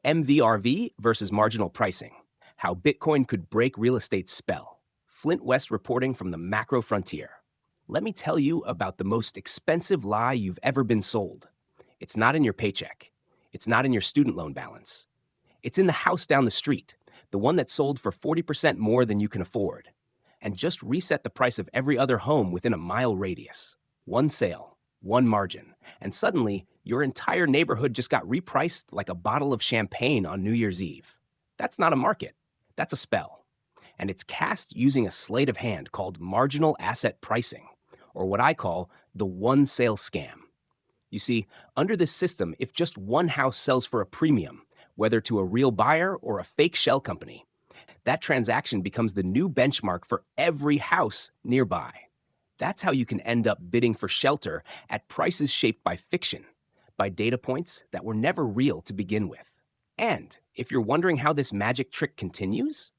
MVRV versus marginal pricing, how Bitcoin could break real estate's spell. Flint West reporting from the macro frontier. Let me tell you about the most expensive lie you've ever been sold. It's not in your paycheck. It's not in your student loan balance. It's in the house down the street, the one that sold for 40% more than you can afford, and just reset the price of every other home within a mile radius. One sale, one margin, and suddenly your entire neighborhood just got repriced like a bottle of champagne on New Year's Eve. That's not a market. That's a spell. And it's cast using a sleight of hand called marginal asset pricing, or what I call the one sale scam. You see, under this system, if just one house sells for a premium, whether to a real buyer or a fake shell company, that transaction becomes the new benchmark for every house nearby. That's how you can end up bidding for shelter at prices shaped by fiction, by data points that were never real to begin with. And if you're wondering how this magic trick continues,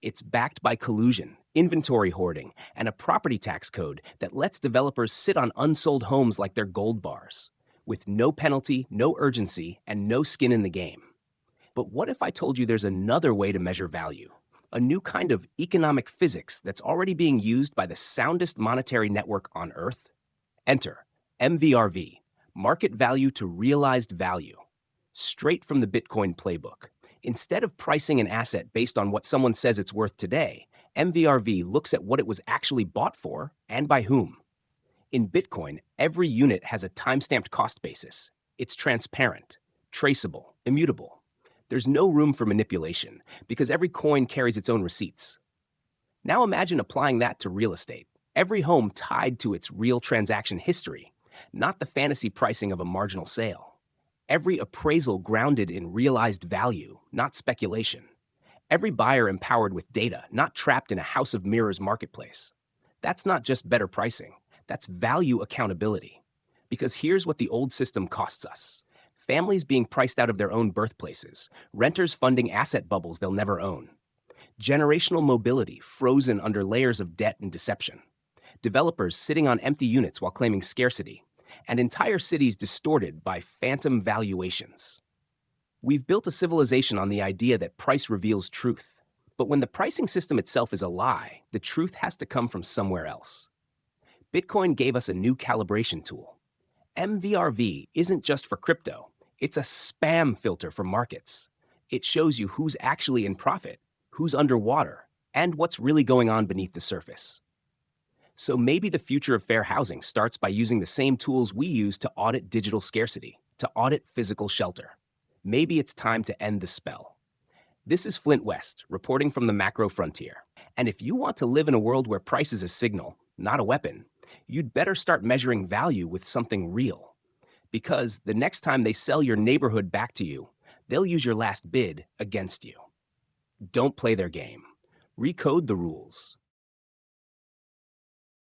it's backed by collusion, inventory hoarding, and a property tax code that lets developers sit on unsold homes like they're gold bars, with no penalty, no urgency, and no skin in the game. But what if I told you there's another way to measure value? A new kind of economic physics that's already being used by the soundest monetary network on Earth? Enter MVRV, market value to realized value. Straight from the Bitcoin playbook. Instead of pricing an asset based on what someone says it's worth today, MVRV looks at what it was actually bought for and by whom. In Bitcoin, every unit has a time-stamped cost basis. It's transparent, traceable, immutable. There's no room for manipulation because every coin carries its own receipts. Now imagine applying that to real estate. Every home tied to its real transaction history, not the fantasy pricing of a marginal sale. Every appraisal grounded in realized value, not speculation. Every buyer empowered with data, not trapped in a house of mirrors marketplace. That's not just better pricing. That's value accountability. Because here's what the old system costs us. Families being priced out of their own birthplaces, renters funding asset bubbles they'll never own. Generational mobility frozen under layers of debt and deception. Developers sitting on empty units while claiming scarcity, and entire cities distorted by phantom valuations. We've built a civilization on the idea that price reveals truth. But when the pricing system itself is a lie, the truth has to come from somewhere else. Bitcoin gave us a new calibration tool. MVRV isn't just for crypto. It's a spam filter for markets. It shows you who's actually in profit, who's underwater, and what's really going on beneath the surface. So maybe the future of fair housing starts by using the same tools we use to audit digital scarcity, to audit physical shelter. Maybe it's time to end the spell. This is Flint West, reporting from the macro frontier. And if you want to live in a world where price is a signal, not a weapon, you'd better start measuring value with something real. Because the next time they sell your neighborhood back to you, they'll use your last bid against you. Don't play their game. Recode the rules.